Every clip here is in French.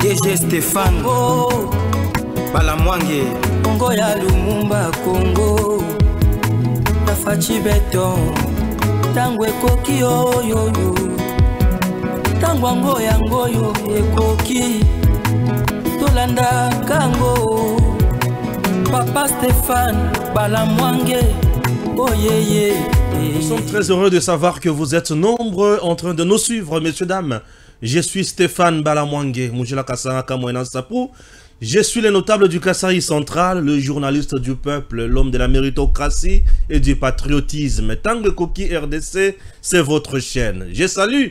DG Stéphane Oh Balamwange Congo ya Lumumba Congo La Fachi Beton Tango ekoki oyo Tango ango yango yo ekoki Tolanda kango Papa Stéphane Balamwange Oh yeah. Nous sommes très heureux de savoir que vous êtes nombreux en train de nous suivre, messieurs, dames. Je suis Stéphane Balamwange, je suis le notable du Kasaï central, le journaliste du peuple, l'homme de la méritocratie et du patriotisme. Tango Koki RDC, c'est votre chaîne. Je salue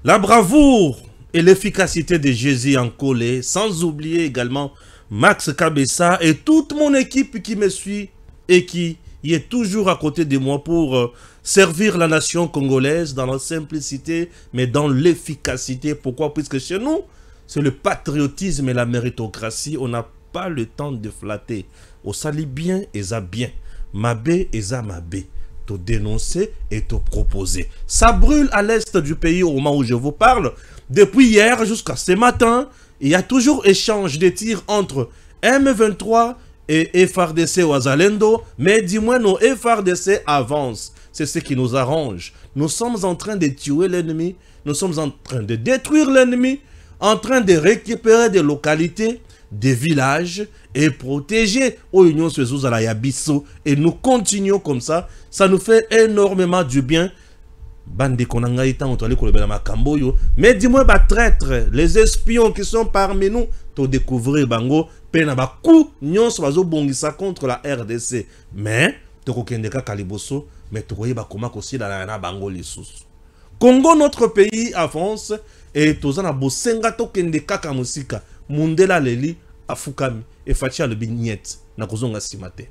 la bravoure et l'efficacité de Jésus en collé, sans oublier également Max Kabessa et toute mon équipe qui me suit et qui est toujours à côté de moi pour servir la nation congolaise dans la simplicité, mais dans l'efficacité. Pourquoi? Puisque chez nous, c'est le patriotisme et la méritocratie. On n'a pas le temps de flatter. Au sali bien et ça bien. Mabé et ça mabé. Te dénoncer et te proposer. Ça brûle à l'est du pays au moment où je vous parle. Depuis hier jusqu'à ce matin, il y a toujours échange de tirs entre M23 et FARDC ou Azalendo, mais dis-moi, nos FARDC avancent. C'est ce qui nous arrange. Nous sommes en train de tuer l'ennemi, nous sommes en train de détruire l'ennemi, en train de récupérer des localités, des villages et protéger Union Suézouz à la Yabiso. Et nous continuons comme ça. Ça nous fait énormément du bien. Mais dis-moi, traître, les espions qui sont parmi nous, tu découvrir bango, penaba coup, nyon soazo bongisa contre la RDC. Mais, tu kokendeka kaliboso, mais tu voyez comment aussi la bango les sous. Congo, notre pays avance, et tozana bosenga tokendeka kamusika, mundela leli, afukami, et fatia le bignet, na kozonga simate.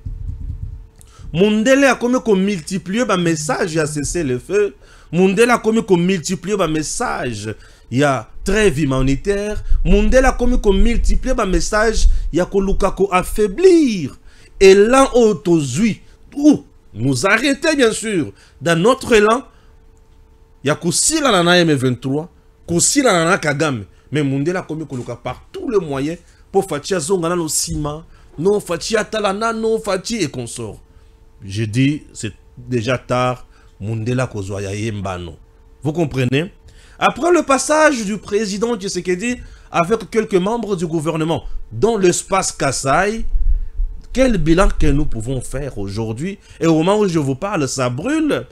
Mundele a comme qu'on multiplier ba message à cesser le feu. Mundele a comme qu'on multiplier ba message. Il y a trêve humanitaire. Mundele a comme qu'on multiplier ba message. Il y a qu'on lukako affaiblir. Et là autozui ou nous arrêter bien sûr dans notre élan. Il y a koussi la nana M23, koussi la nana Kagame. Mais Mundele a comme qu'on luka par tous les moyens pour fatia zongana no sima, non fatia talana, non fati et consort. Je dis, c'est déjà tard, Mundela Kozwaya Yembano. Vous comprenez? Après le passage du président Tshisekedi avec quelques membres du gouvernement dans l'espace Kasaï, quel bilan que nous pouvons faire aujourd'hui? Et au moment où je vous parle, ça brûle.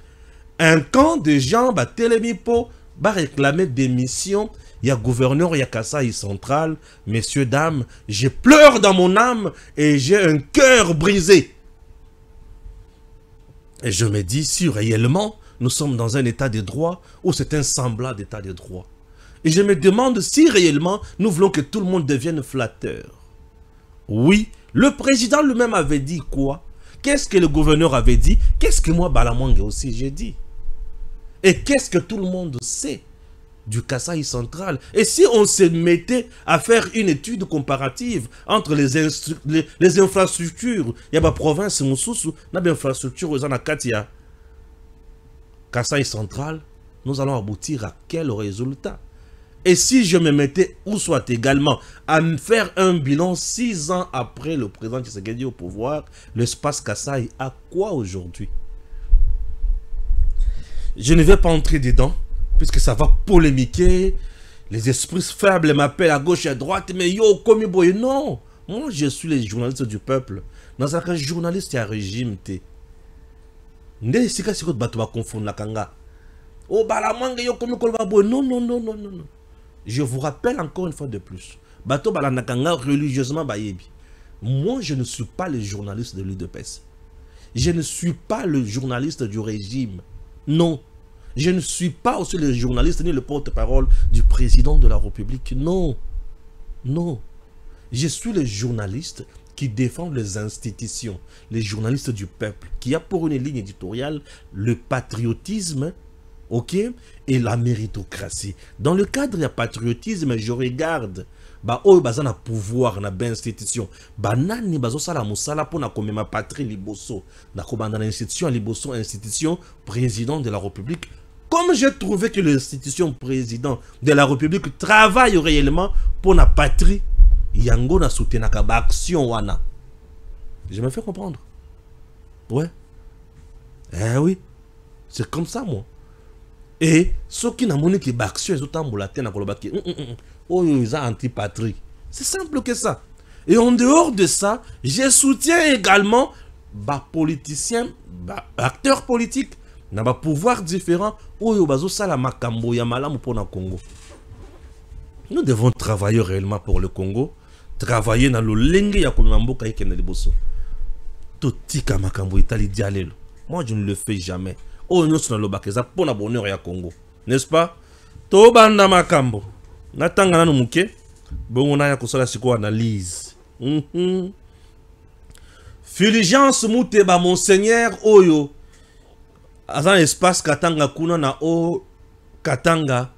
Un camp de gens, Télémipo, va réclamer des missions. Il y a gouverneur, il y a Kasaï central. Messieurs, dames, je pleure dans mon âme et j'ai un cœur brisé. Et je me dis, si réellement nous sommes dans un état de droit ou c'est un semblant d'état de droit. Et je me demande si réellement nous voulons que tout le monde devienne flatteur. Oui, le président lui-même avait dit quoi? Qu'est-ce que le gouverneur avait dit? Qu'est-ce que moi, Balamwange aussi, j'ai dit? Et qu'est-ce que tout le monde sait du Kasaï central? Et si on se mettait à faire une étude comparative entre les infrastructures, il y a ma province, Moussoussou, il y a infrastructure aux Anakatia, Kasaï central, nous allons aboutir à quel résultat? Et si je me mettais, ou soit également, à me faire un bilan 6 ans après le président Tshisekedi au pouvoir, l'espace Kasaï, à quoi aujourd'hui? Je ne vais pas entrer dedans, puisque ça va polémiquer, les esprits faibles m'appellent à gauche et à droite, mais yo, comme boy, non. Moi, je suis les journalistes du peuple. Dans un journaliste, il y a un régime, non. Je vous rappelle encore une fois de plus. Bato balanakanga religieusement bayebi. Moi, je ne suis pas le journaliste de l'UDPS. Je ne suis pas le journaliste du régime. Non. Je ne suis pas aussi le journaliste ni le porte-parole du président de la République. Non. Non. Je suis le journaliste qui défend les institutions, les journalistes du peuple, qui a pour une ligne éditoriale le patriotisme, ok, et la méritocratie. Dans le cadre du patriotisme, je regarde oh bazana pouvoir na ben institution banani bazo sala musala pour na comme ma patrie liboso na kobanda na institution liboso institution président de la République. Comme j'ai trouvé que l'institution président de la République travaille réellement pour la patrie, yango na soutenaka ba action wana. Je me fais comprendre. Ouais. Eh oui. C'est comme ça, moi. Et ceux qui n'ont pas de action, ils ont tamboulaté na kolobaki. Oh, ils ont anti-patrie. C'est simple que ça. Et en dehors de ça, je soutiens également les politiciens, les acteurs politiques, na ba pouvoir différent. Oh, yo bazo sala makambo ya malamu pour na Congo. Nous devons travailler réellement pour le Congo. Travailler dans le lenge ya kolomamboka ikene liboso. Totika makambo itali dialelo. Moi, je ne le fais jamais. Oh, nous sommes dans le bakeza pour la bonheur ya Congo. N'est-ce pas? Tobanda makambo. Natanga na muke. Bon, on a kosala siko analyse. Fulgence Muteba, Monseigneur Oyo. Azan espace Katanga Kuna na O Katanga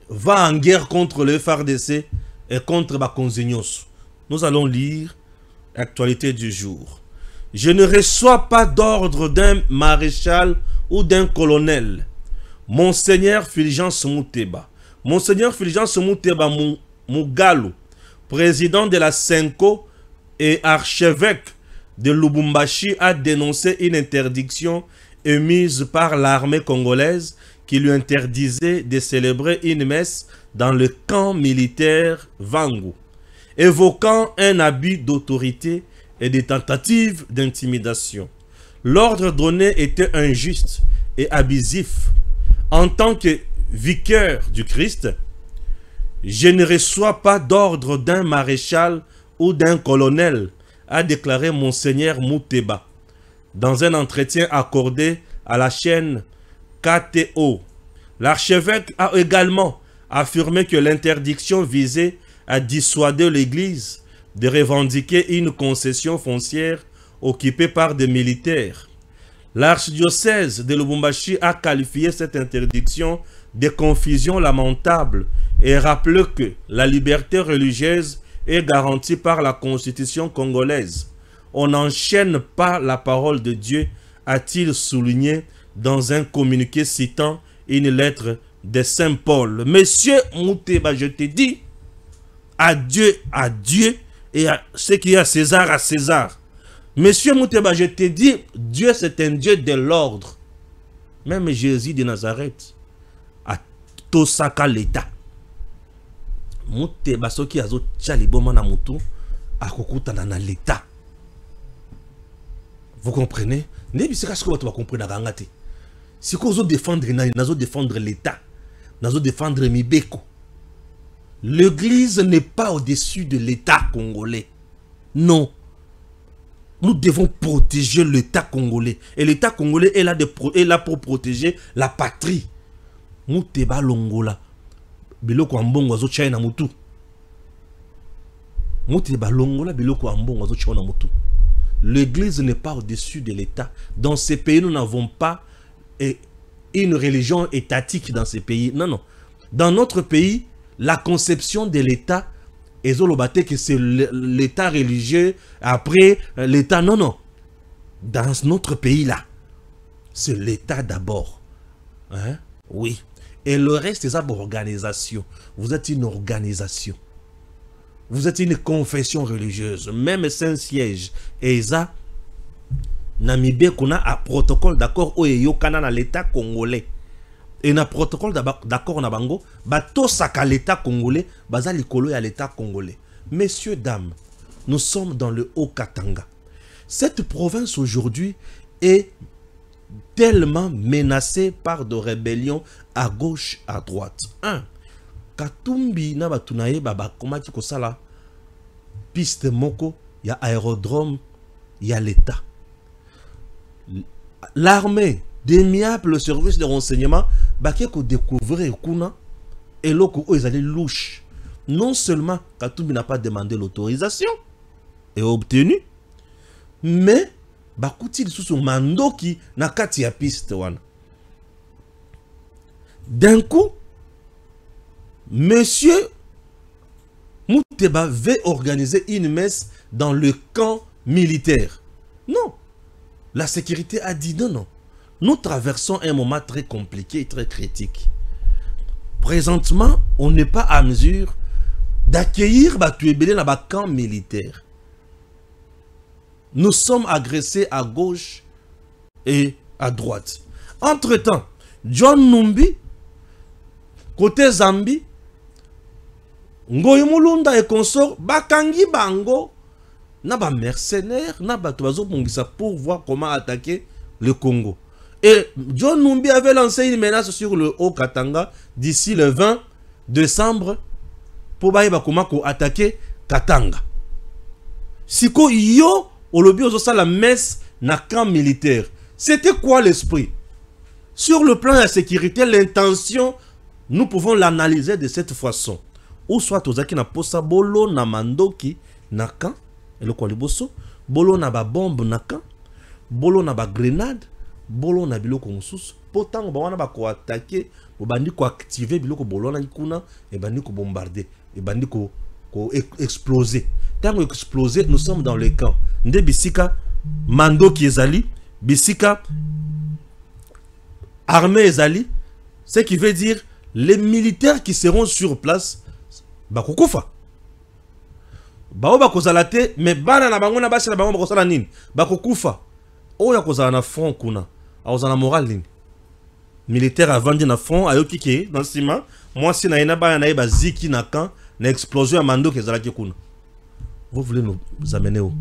va en guerre contre le FARDC et contre Bakonzignos. Nous allons lire l'actualité du jour. Je ne reçois pas d'ordre d'un maréchal ou d'un colonel. Monseigneur Fulgence Muteba. Monseigneur Fulgence Muteba Mugalo, président de la Senko et archevêque de Lubumbashi, a dénoncé une interdiction émise par l'armée congolaise qui lui interdisait de célébrer une messe dans le camp militaire Vangu, évoquant un abus d'autorité et des tentatives d'intimidation. L'ordre donné était injuste et abusif. En tant que vicaire du Christ, je ne reçois pas d'ordre d'un maréchal ou d'un colonel, a déclaré Monseigneur Muteba dans un entretien accordé à la chaîne KTO. L'archevêque a également affirmé que l'interdiction visait à dissuader l'Église de revendiquer une concession foncière occupée par des militaires. L'archidiocèse de Lubumbashi a qualifié cette interdiction de confusion lamentable et rappelé que la liberté religieuse est garantie par la Constitution congolaise. On n'enchaîne pas la parole de Dieu, a-t-il souligné dans un communiqué citant une lettre de Saint Paul. Monsieur Muteba, je te dis, adieu à Dieu et à ce qui est à César. Monsieur Muteba, je te dis, Dieu c'est un Dieu de l'ordre. Même Jésus de Nazareth a tosaka l'État. Muteba soki azo tchaliboma na mutu akokuta na l'État. Vous comprenez? Si vous comprenez, si vous défendre l'État, vous défendre Mibeko, l'Église n'est pas au-dessus de l'État congolais. Non. Nous devons protéger l'État congolais. Et l'État congolais est là pour protéger la patrie. Muteba Longola. Biloko ambongo azo China mutu. Muteba Longola biloko ambongo azo China mutu. L'Église n'est pas au-dessus de l'État. Dans ces pays, nous n'avons pas une religion étatique dans ces pays. Non, non. Dans notre pays, la conception de l'État, que c'est l'État religieux, après l'État. Non, non. Dans notre pays-là, c'est l'État d'abord. Hein? Oui. Et le reste, c'est une organisation. Vous êtes une organisation. Vous êtes une confession religieuse. Même Saint-Siège. Et ça, Namibé, qu'on a un protocole d'accord au Yokana dans l'État congolais. Et un protocole d'accord na bango, bato saka l'État congolais, baza likolo ya l'État congolais. Messieurs, dames, nous sommes dans le Haut-Katanga. Cette province aujourd'hui est tellement menacée par des rébellions à gauche, à droite. Katumbi na batunaye baba komaki kosala piste moko, il y a aérodrome, il y a l'État. L'armée, le service de renseignement, baké ko découvrir kuna et loko ils allaient louche. Non seulement Katumbi n'a pas demandé l'autorisation et obtenu, mais bakuti sous mandoki na kati ya piste wana. D'un coup, Monsieur Muteba veut organiser une messe dans le camp militaire. Non. La sécurité a dit non, non. Nous traversons un moment très compliqué et très critique. Présentement, on n'est pas à mesure d'accueillir Batuébélé dans le camp militaire. Nous sommes agressés à gauche et à droite. Entre-temps, John Numbi, côté Zambie, Ngoyi Mulunda et consort, Bakangi Bango, na ba mercenaires, na ba toazo bongisa pour voir comment attaquer le Congo. Et John Numbi avait lancé une menace sur le Haut-Katanga d'ici le 20 décembre pour comment attaquer Katanga. Siko yo olobi ozo la messe na camp militaire. C'était quoi l'esprit? Sur le plan de la sécurité, l'intention, nous pouvons l'analyser de cette façon. Ou soit ozaki na posa bolo na mandoki na camp, et le kwaliboso, bolo na ba bombe na camp, bolo na ba grenade, bolo na biloko mosusu, pourtant ba wana ba ko attaquer, ba bandi ko activer biloko bolo na ikuna, et bandi ko bombarder, et bandi ko exploser. Tant que exploser, nous sommes dans le camp. Nde bisika mandoki ezali, bisika armée ezali, ce qui veut dire les militaires qui seront sur place bakokufa. Bao bakozala te, mais bana na bango na basi na bango bakosala nini? Bakokufa. Oya kozala na front kuna, akozala moral nini? Militaire avandi na front, ayoki ke dans sima, moi si na ina bana na eba ziki na camp, na explosion ya mando kezala ki kuna. Vous voulez nous amener où?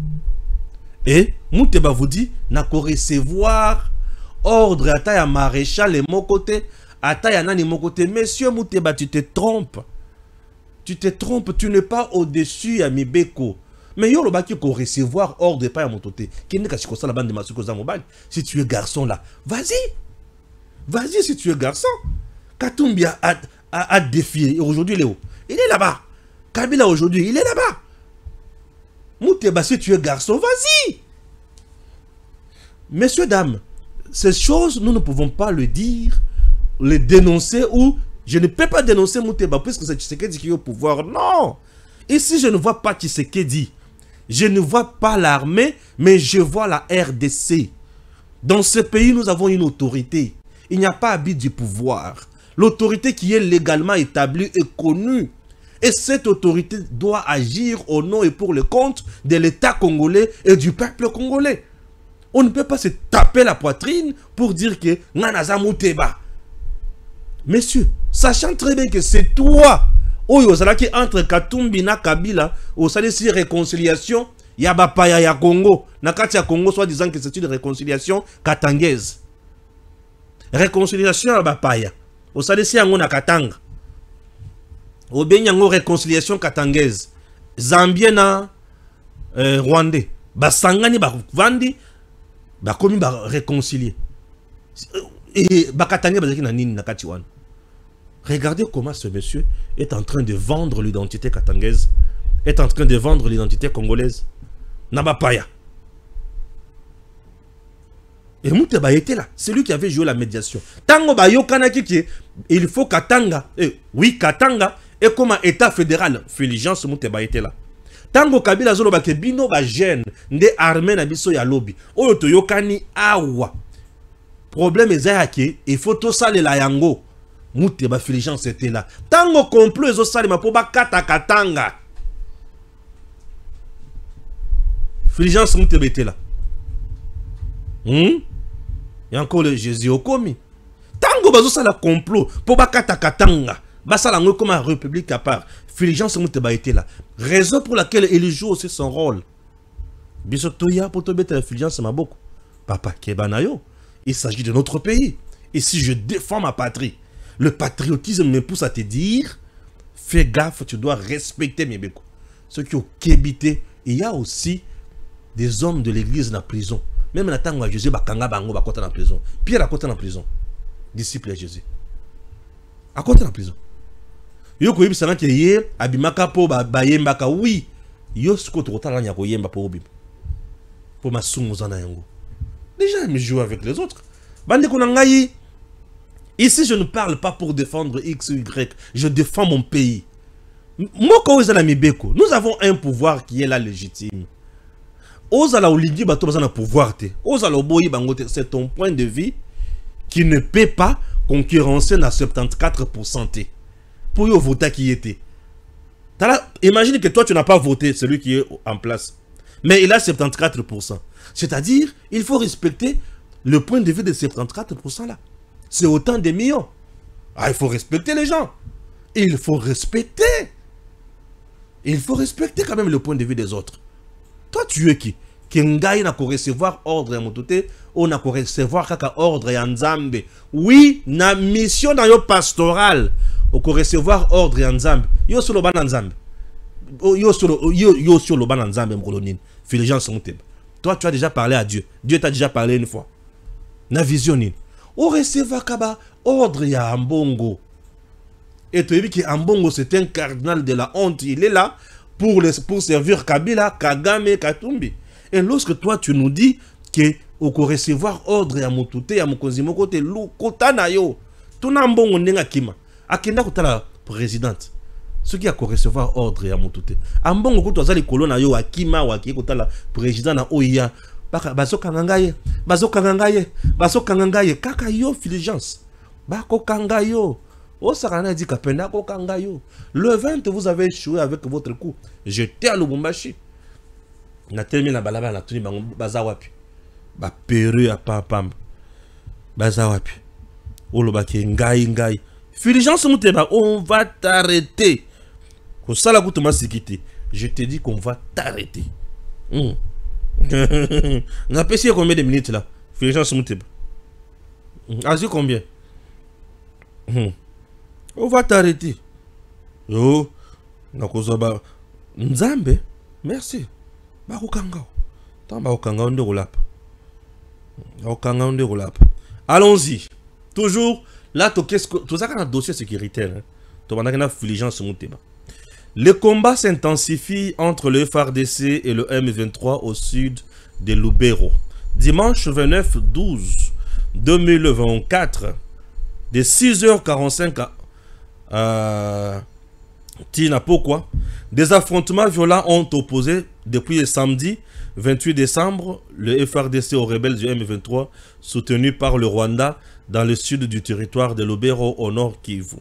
Et Mouteba vous dit, n'a qu'à recevoir ordre à taille à maréchal et mon côté, à taille à nani mon côté. Monsieur Mouteba, tu te trompes. Tu te trompes, tu n'es pas au-dessus à Mibeko. Mais yo le baki qu'on recevoir ordre pas à mon côté. Qui n'est qu'à ce la bande de Masuko Zamobal. Si tu es garçon là, vas-y. Vas-y si tu es garçon. Katumbi a défié. Aujourd'hui, il est où? Il est là-bas. Kabila aujourd'hui, il est là-bas. Mouteba, si tu es garçon, vas-y. Messieurs, dames, ces choses, nous ne pouvons pas le dire, les dénoncer ou je ne peux pas dénoncer Mouteba puisque c'est Tshisekedi qui est au pouvoir. Non. Ici, je ne vois pas Tshisekedi. Je ne vois pas l'armée, mais je vois la RDC. Dans ce pays, nous avons une autorité. Il n'y a pas habit du pouvoir. L'autorité qui est légalement établie et connue. Et cette autorité doit agir au nom et pour le compte de l'État congolais et du peuple congolais. On ne peut pas se taper la poitrine pour dire que Nanaza Mouteba. Messieurs, sachant très bien que c'est toi, qui entre Katumbi na Kabila, au sein de ces réconciliations, Yabapaya ya Congo, Nakatia Congo, soit disant que c'est une réconciliation katangaise. Réconciliation Yabapaya, au sein de ces Ango na Katanga. Au Benyango réconciliation katangaise. Zambien na Rwandais. Basangani ba vandi ba komi ba réconcilier. Et ba katanga bazaki na nini na katiwan. Regardez comment ce monsieur est en train de vendre l'identité katangaise, est en train de vendre l'identité congolaise. Nabapaya. Et Mouteba était là. C'est lui qui avait joué la médiation. Tango ba yokanaki ki il faut Katanga. Oui, Katanga. Et comme État fédéral, Fulgence Mouteba était là. Tango Kabila zolo ba bino ba jeune nde armée na biso ya lobby. Oyo to yokani awa. Problème ezayaki, il faut to sale la yango. Mouteba Fulgence était là. Tango complot ezo sale ma po ba kata Katanga. Fulgence Mouteba était là. Il y a encore le Jésus au commis. Tango bazo sale complot po ba kata Katanga. Basa langue comme un république à part. Fulgence Mouteba était là. Raison pour laquelle il joue aussi son rôle. Bisotoya pour te mettre la Fulgence Maboko. Papa Kebanayo. Il s'agit de notre pays. Et si je défends ma patrie, le patriotisme me pousse à te dire, fais gaffe, tu dois respecter mes bécos. Ceux qui ont kébité, il y a aussi des hommes de l'église dans la prison. Même la tango Jésus bakanga bango bakota dans la prison. Pierre a côté dans la prison. Disciple à Jésus. À côté dans la prison. Yo ko yebisa que ye abimaka po bayemba ka oui. Yo sko to kotala nya ko yemba po obim. Po masungu zana yango. Déjà me jouer avec les autres. Bande ko ngai. Ici je ne parle pas pour défendre X ou Y, je défends mon pays. Moko ezala mibeko. Nous avons un pouvoir qui est là légitime. Ozala olingi bato bazana pouvoir te. Ozala oboyi bango te, c'est ton point de vue qui ne peut pas concurrencer na 74% te. Pour yo voter qui était. Imagine que toi, tu n'as pas voté celui qui est en place. Mais il a 74%. C'est-à-dire, il faut respecter le point de vue de 74% là. C'est autant de millions. Ah, il faut respecter les gens. Il faut respecter. Il faut respecter quand même le point de vue des autres. Toi, tu es qui? Kengai n'a qu'à recevoir ordre à Moutouté, ou n'a qu'à recevoir kaka ordre à Nzambe. Oui, na mission dans yo pastoral, ou qu'à recevoir ordre à Nzambe. Yo sur le ban Nzambe. Yo sur le ban Nzambe, m'kolonine. Philigence Mouteba. Toi, tu as déjà parlé à Dieu. Dieu t'a déjà parlé une fois. Na visionine. Ou recevoir kaba ordre à Ambongo. Et tu as vu qu'Ambongo, c'est un cardinal de la honte. Il est là pour servir Kabila, Kagame, Katumbi. Et lorsque toi, tu nous dis que au recevoir ordre à Moutouté, à Mokonzimo, côté Lou, Kotanayo, tout Ambongo Nenga Kima, Akenda Kotala présidente. Ce qui a recevoir ordre à Moutouté. Ambongo Kotoza les colons Nayo, Akima, Waki, Kotala président na Oya, Bazo Kangangaye, Kaka yo, Filigence, Bako Kangayo. Oh, Sarana dit Kapenda Kangayo. Le 20, vous avez échoué avec votre coup. J'étais à Lubumbashi. Na terminé la balaba na tuni bazawapi. Ba peru à pam. Bazawapi. Olobaki ngai. Filigence Mouteba, on va t'arrêter. Ko sala kutuma sikiti. Je te dis qu'on va t'arrêter. Na pesi combien de minutes là? Filigence Mouteba. As-tu combien? On va t'arrêter. Yo, nakozoba Nzambe, merci. Allons-y. Toujours là, tout ça un dossier sécuritaire. Les combats s'intensifient entre le FARDC et le M23 au sud de Lubero. Dimanche 29/12/2024, de 6h45 à Tina, pourquoi? Des affrontements violents ont opposé depuis le samedi 28 décembre le FARDC aux rebelles du M23 soutenus par le Rwanda dans le sud du territoire de Lubero au nord Kivu.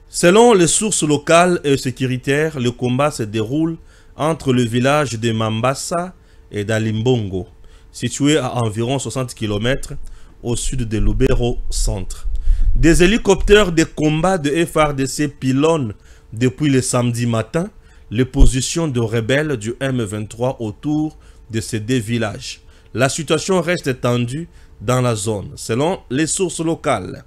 Selon les sources locales et sécuritaires, le combat se déroule entre le village de Mambasa et d'Alimbongo, situé à environ 60 km au sud de Lubero centre. Des hélicoptères de combat de FARDC pilonnent depuis le samedi matin les positions de rebelles du M23 autour de ces deux villages. La situation reste tendue dans la zone, selon les sources locales.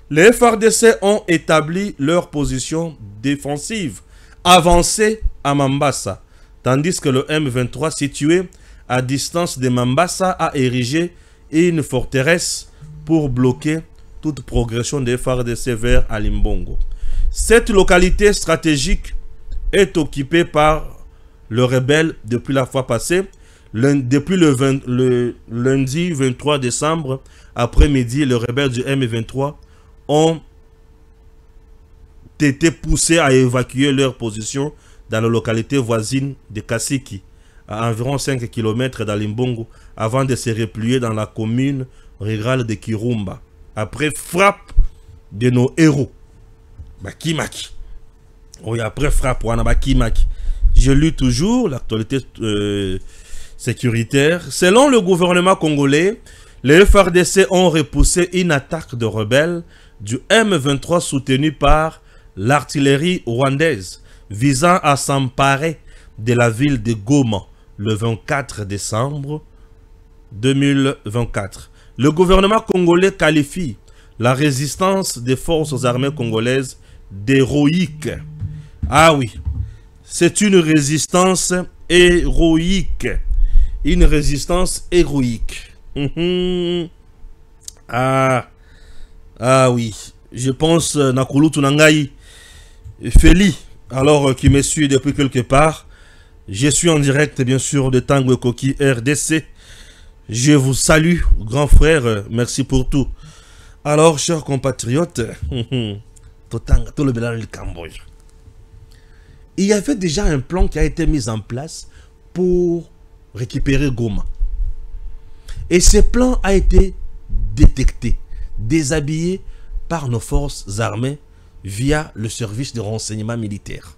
Les FARDC ont établi leur position défensive avancée à Mambasa, tandis que le M23 situé à distance de Mambasa a érigé une forteresse pour bloquer toute progression des FARDC vers Alimbongo. Cette localité stratégique est occupée par le rebelle depuis la fois passée. Depuis le lundi 23 décembre, après-midi, les rebelles du M23 ont été poussés à évacuer leur position dans la localité voisine de Kasiki, à environ 5 km d'Alimbongo, avant de se replier dans la commune rurale de Kirumba, après frappe de nos héros. Bakimaki. Oui, après frappe, Bakimaki. Je lis toujours l'actualité sécuritaire. Selon le gouvernement congolais, les FARDC ont repoussé une attaque de rebelles du M23 soutenue par l'artillerie rwandaise visant à s'emparer de la ville de Goma le 24 décembre 2024. Le gouvernement congolais qualifie la résistance des forces armées congolaises d'héroïque. Ah oui, c'est une résistance héroïque. Une résistance héroïque. Ah oui, je pense Nakulu Tunangai Feli, alors qui me suit depuis quelque part. Je suis en direct bien sûr de Tango Koki RDC. Je vous salue, grand frère, merci pour tout. Alors, chers compatriotes, il y avait déjà un plan qui a été mis en place pour récupérer Goma. Et ce plan a été détecté, déshabillé par nos forces armées via le service de renseignement militaire.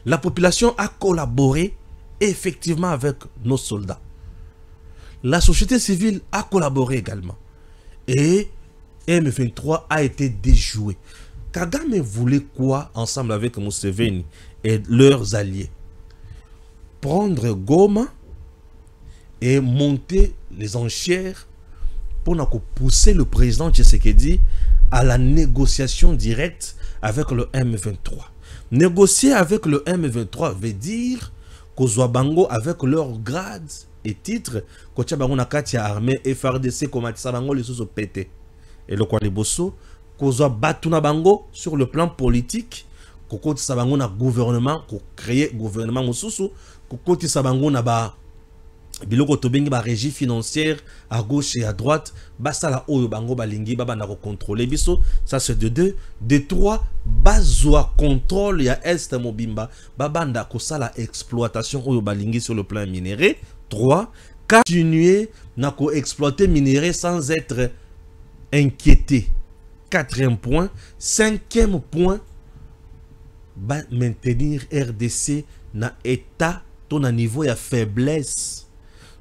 La population a collaboré effectivement avec nos soldats. La société civile a collaboré également. Et M23 a été déjoué. Kagame voulait quoi ensemble avec Museveni et leurs alliés? Prendre Goma et monter les enchères pour pousser le président Tshisekedi à la négociation directe avec le M23. Négocier avec le M23 veut dire qu'aux Bango avec leurs grades et titres, quand Bango na kati ya armée FRDC komatisa bango les sous pété. Et le Kwaliboso, qu'aux batuna bango sur le plan politique, koko tisabango na gouvernement, ko créer gouvernement mususu, koko tisabango na ba biloko tobengi ba régie financière à gauche et à droite, basala oyo bango balingi baba na contrôler biso, ça c'est de 2, de 3, bazwa contrôle ya est mobimba, babanda ko sala exploitation oyo balingi sur le plan minéré, 3, continuer na ko exploiter minéré sans être inquiété. 4e point, 5e point, maintenir RDC na état ton à niveau ya faiblesse.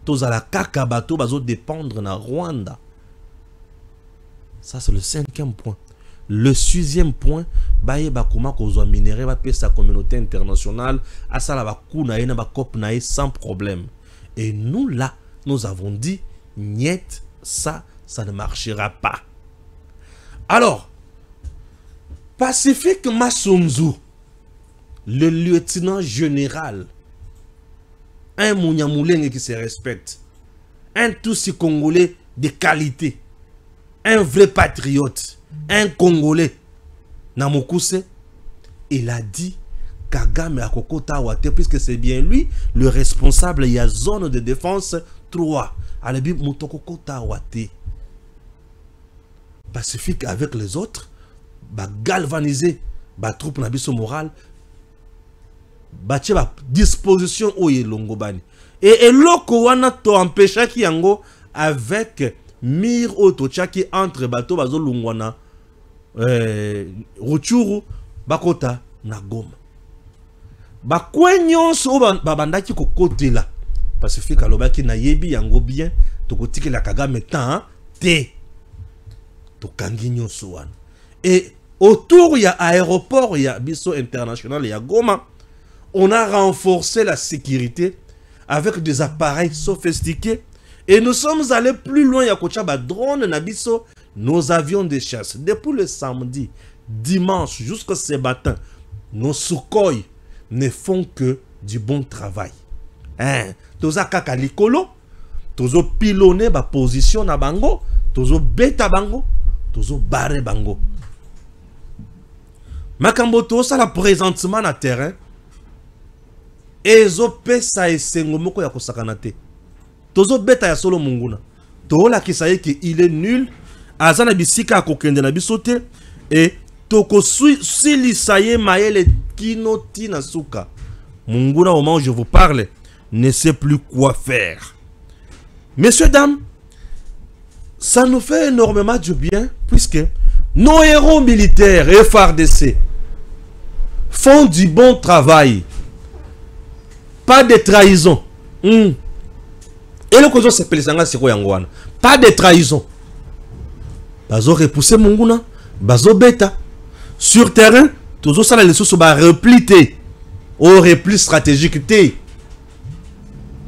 Tous à la kakabato bazo dépendre na Rwanda. Ça c'est le 5e point. Le 6e point, baye bakuma kozwa minéré ba pe sa communauté internationale asala ba kuna ena ba cop na sans problème. Et nous là, nous avons dit niet, ça ne marchera pas. Alors, Pacifique Massunzu, le lieutenant général, un Mouniamouleng qui se respecte, un Tutsi congolais de qualité, un vrai patriote, un Congolais, Namokuse, il a dit Kagame a Kokota Wate, puisque c'est bien lui le responsable, il y a zone de défense 3. Alebi Mutokokota Wate. Pacifique avec les autres, ba galvaniser ba troupe na biso moral, ba tche ba disposition oye longobani. Et loko wana to empêcha ki yango avec mir auto tchaki entre bateau bazo lungwana Ruchuru bakota na Goma. Ba kwenyon so babandaki ko kote la. Pacifique alobaki na yebi yango bien to kotiki la Kagame tan te. Et autour, il y a aéroport, il y a Bisso International, il y a Goma. On a renforcé la sécurité avec des appareils sophistiqués. Et nous sommes allés plus loin. Il y a Kochaba drone, Nabiso, nos avions de chasse. Depuis le samedi, dimanche, jusqu'à ce matin, nos Sukhoi ne font que du bon travail. Toza kaka likolo, tozo pilonner ba position na bango, tozo beta bango. Tozo barre bango. Makambo to sala présentement na terrain. Ezo pesa esengo moko ya kosakana te. Tozo beta ya solo munguna. To la kisaye ki il est nul. Azana bisika akokende na bisote et toko sili saye maele kinoti na suka. Munguna au moment où je vous parle ne sait plus quoi faire. Messieurs dames, ça nous fait énormément du bien puisque nos héros militaires et FARDC font du bon travail. Pas de trahison. Et le cause c'est Pelisanga Siko Yangwana. Pas de trahison. Bazo repousser Munguna, bazo beta. Sur terrain, toujours ça les sous ba replité. Au repli stratégique T.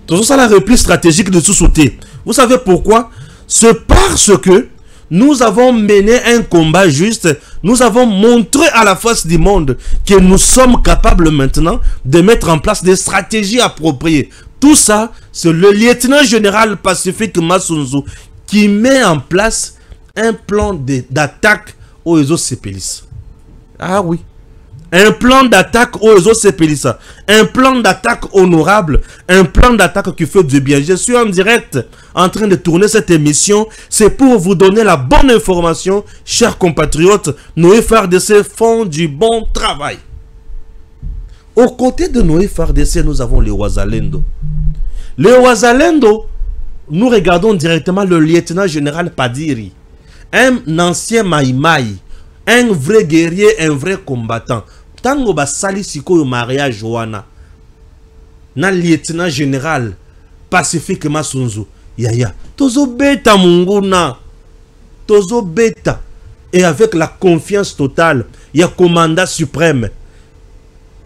Toujours ça la repli stratégique de sous-sauté. Vous savez pourquoi? C'est parce que nous avons mené un combat juste. Nous avons montré à la face du monde que nous sommes capables maintenant de mettre en place des stratégies appropriées. Tout ça, c'est le lieutenant général Pacifique Massunzu qui met en place un plan d'attaque aux réseaux Cépelis. Ah oui. Un plan d'attaque aux réseaux Cépelis. Un plan d'attaque honorable. Un plan d'attaque qui fait du bien. Je suis en direct en train de tourner cette émission. C'est pour vous donner la bonne information, chers compatriotes. Nos FARDC font du bon travail. Aux côtés de nos FARDC, nous avons les Wazalendo. Les Wazalendo, nous regardons directement le lieutenant général Padiri. Un ancien Maïmaï. Un vrai guerrier, un vrai combattant. tango basali sikoyo mariage wana na lieutenant général Pacifique Masunzu yaya tozo beta munguna tozo beta et avec la confiance totale il y a commandant suprême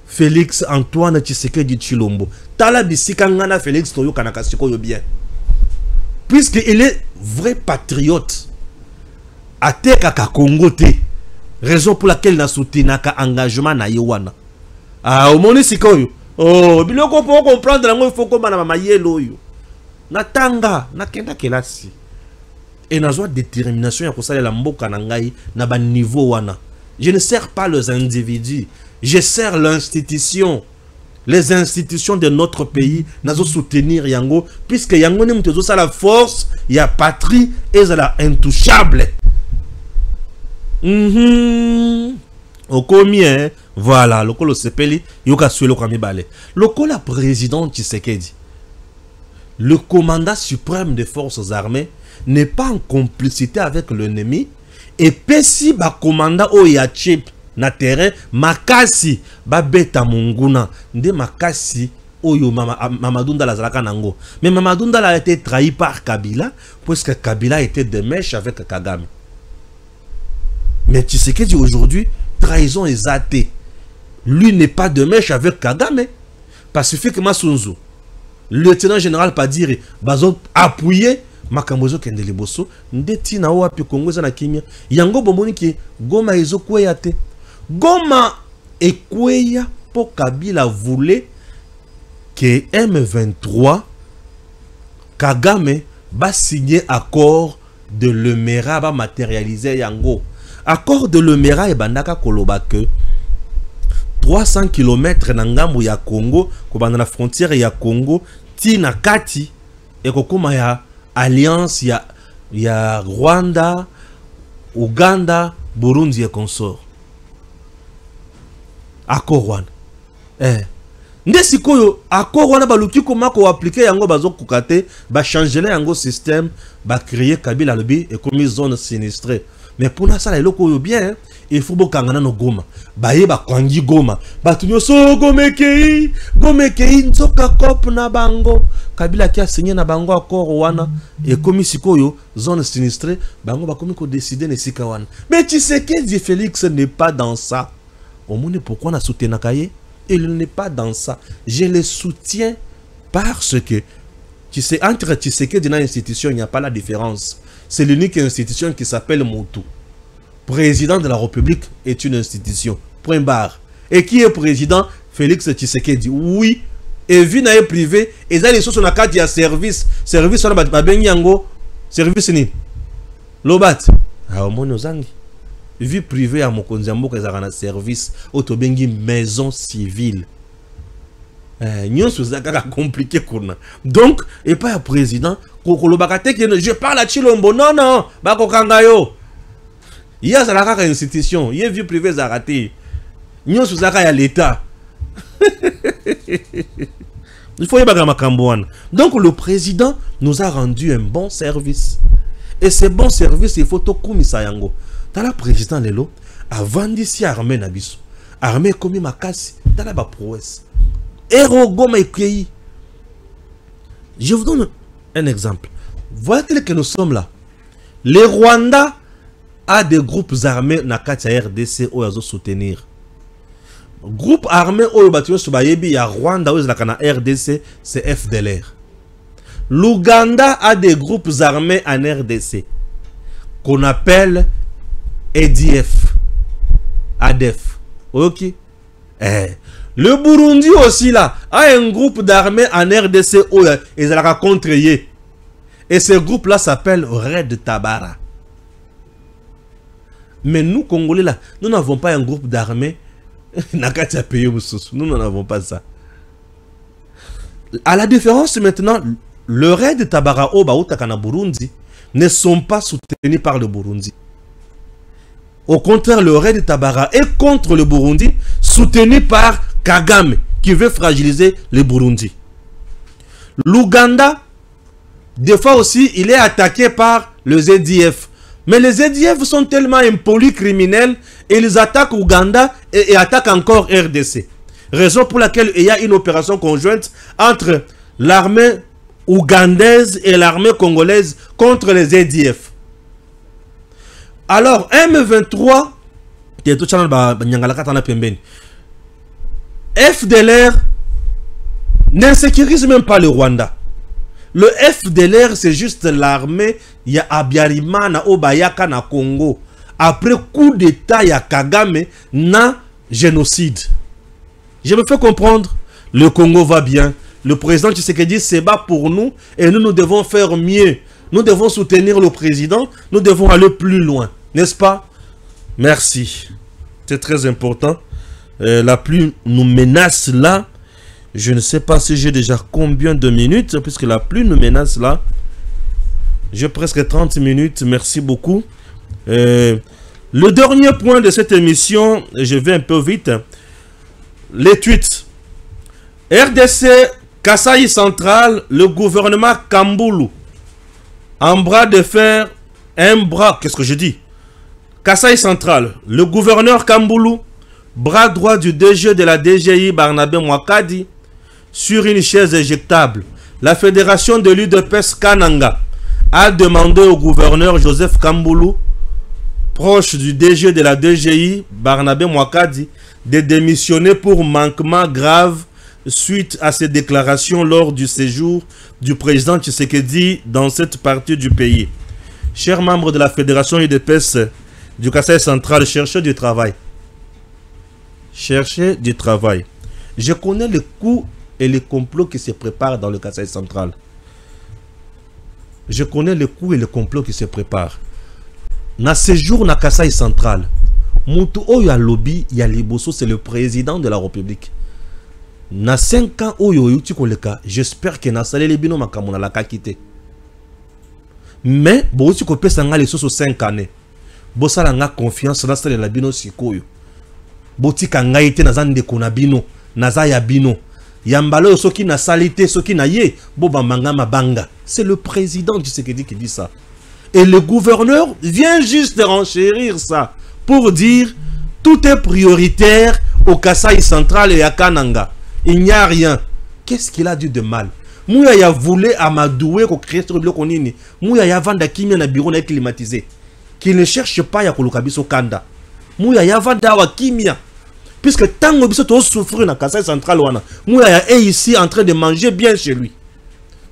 Félix Antoine Tshisekedi Tshilombo tala bisika ngana Félix toyo kanaka sikoyo bien puisque il est vrai patriote ateka ka Congo te raison pour laquelle na soutenaka engagement na yewana au moni sikoyo oh biloko pour comprendre ngo il faut ko bana mama yelo yo natanga nakenda kelasi et nazwa détermination ya kosala la mboka na ngai na ba niveau wana. Je ne sers pas les individus, je sers l'institution. Les institutions de notre pays nazo soutenir yango puisque yango ne mtezo ça la force ya patrie et la intouchable. Au combien voilà lokolo sepeli yoka suelo kami bale. Lokola président Tshisekedi, le commandant suprême des forces armées n'est pas en complicité avec l'ennemi et pesi ba commandant o ya chip na terrain makasi ba beta munguna nde makasi oyo Mamadou Ndala zalaka nango. Mais Mamadou Ndala a été trahi par Kabila puisque Kabila était de mèche avec Kagame. Mais tu sais que aujourd'hui trahison est athée. Lui n'est pas de mèche avec Kagame. Pacifique Masunzu, lieutenant général Padiri bazo appuyé makambozo kende liboso ndeti na wapi Kongo za na kimia yango bomoni ki Goma ezo kweya te. Goma ekweya po Kabila voulait que M23 Kagame va signer accord de Lemera va matérialiser yango. Accord de Lemera et bandaka koloba que 300 km na ngambo ya Congo ko banda na frontière ya Congo ti na kati et kokoma ya alliance ya Rwanda, Uganda, Burundi et consort. Accord wana nde sikoyo accord wana baluki koma ko appliquer yango bazo kokate ba changer yango système ba créer Kabila lobi et comme zone sinistrée. Mais pour ça la loko yo bien il faut bokangana no Goma baye ba kwangi Goma batunyo so gomekei nzoka kop na bango Kabila qui a signé na bango accord wana et comme sikoyo zone sinistrée bango ba komi ko décider ne sika wana. Mais tu sais que Félix n'est pas dans ça. Au monde pourquoi on a soutenu Nakaye? Il n'est pas dans ça. Je le soutiens parce que tu sais entre Tshisekedi dans l'institution il n'y a pas la différence. C'est l'unique institution qui s'appelle Motu. Président de la République est une institution. Point barre. Et qui est président? Félix Tshisekedi. Oui. Et vie n'a privé. Et ça les choses sur la carte il y a service. Service on a yango. Service ni. Lobat. Ah au moins nos vie privée à Mokonzambo que ça a un service. Autobengi maison civile. Compliqué. Donc, et pas un président. Je parle à Chilombo. Non. Bako Kangayo. Il y a une institution. Il y a une vie privée Zarate. Nyon Suzaka à l'État. Il faut y avoir un. Donc, le président nous a rendu un bon service. Et ce bon service, il faut tout Sayango. Dans la président Lelo, avant d'ici armée Nabiso. Armée comme Makasi. Dans la prouesse. Héros Goma Ekei. Je vous donne un exemple. Voyez que nous sommes là. Le Rwanda a des groupes armés na kati ya RDC ou yazo soutenir. Groupe armé ou batio subayebi ya Rwanda ou la RDC c'est FDLR. L'Ouganda a des groupes armés en RDC qu'on appelle ADF. ADF. OK. Le Burundi aussi là a un groupe d'armées en RDC où ils ont contré. Et ce groupe là s'appelle Red Tabara. Mais nous Congolais là, nous n'avons pas un groupe d'armées. Nous n'en avons pas ça. À la différence maintenant, le Red Tabara au Baoutakana Burundi ne sont pas soutenus par le Burundi. Au contraire, le Red Tabara est contre le Burundi, soutenu par Kagame, qui veut fragiliser le Burundi. L'Ouganda, des fois aussi, il est attaqué par le ZDF. Mais les EDF sont tellement impolis criminels, et ils attaquent Ouganda et attaquent encore RDC. Raison pour laquelle il y a une opération conjointe entre l'armée ougandaise et l'armée congolaise contre les EDF. Alors, M23, FDLR n'insécurise même pas le Rwanda. Le FDLR, c'est juste l'armée, il y a Abiyarimana, Obayaka, na Congo. Après coup d'état, il y a Kagame, na génocide. Je me fais comprendre, le Congo va bien. Le président Tshisekedi se bat pour nous et nous devons faire mieux. Nous devons soutenir le président, nous devons aller plus loin. N'est-ce pas? Merci. C'est très important. La pluie nous menace là. Je ne sais pas si j'ai déjà combien de minutes, puisque la pluie nous menace là. J'ai presque 30 minutes. Merci beaucoup. Le dernier point de cette émission, je vais un peu vite. Les tweets. RDC, Kasai Central, le gouvernement Kamboulou. Un bras de fer, un bras. Qu'est-ce que je dis? Kasai Central, le gouverneur Kamboulou, bras droit du DG de la DGI Barnabé Mwakadi, sur une chaise éjectable. La fédération de l'UDPS Kananga a demandé au gouverneur Joseph Kamboulou, proche du DG de la DGI Barnabé Mwakadi, de démissionner pour manquement grave suite à ses déclarations lors du séjour du président Tshisekedi dans cette partie du pays. Chers membres de la fédération UDPS du Kasai Central, cherchez du travail. Cherchez du travail. Je connais les coups et les complots qui se préparent dans le Kasai Central. Je connais les coups et les complots qui se préparent. Na séjour na Kasai Central, Moutou Oyo a lobby, ya liboso, c'est le président de la République. Na 5 ans Oyo yuti koleka, j'espère que na salé les bino makamona la kakite. Mais, bo uti ko pesa nga les 5 années. Bo sala nga confiance na salé la bino sikoyo. Bo tika nga ite na zande kona bino, na za ya bino. Yambalo soki na salité, soki na ye, bo bambanga mabanga. C'est le président du Tshisekedi qui dit ça. Et le gouverneur vient juste de renchérir ça pour dire tout est prioritaire au Kasai Central et à Kananga. Il n'y a rien. Qu'est-ce qu'il a dit de mal? Mouya ya voulait amadouer ko créer sur le konini. Mouya ya vanda kimia na bureau na climatisé. Qui ne cherche pas ya kolokabiso kanda. Mouya ya vanda wa kimia. Puisque tango biso to souffrir na Kasai Central wana. Mouya ya est ici en train de manger bien chez lui.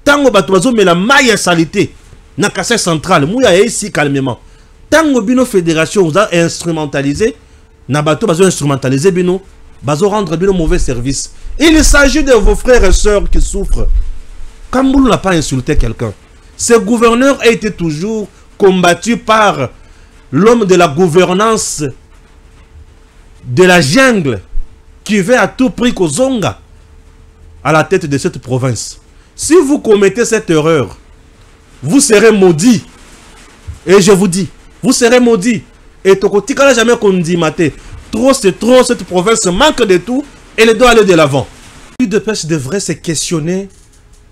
Tango bato bazo mais la maille salité. Na Kasai Central, mouya est ici calmement. Tango bino fédération vous a instrumentalisé, na bato bazo instrumentalisé bino, bazo rendre bino mauvais service. Il s'agit de vos frères et sœurs qui souffrent. Kamboulou n'a pas insulté quelqu'un. Ce gouverneur a été toujours combattu par l'homme de la gouvernance de la jungle qui veut à tout prix Kozonga à la tête de cette province. Si vous commettez cette erreur, vous serez maudit. Et je vous dis, vous serez maudit. Et Tokotika n'a jamais condimate. Trop, c'est trop, cette province manque de tout. Et elle doit aller de l'avant. L'UDPS devrait se questionner.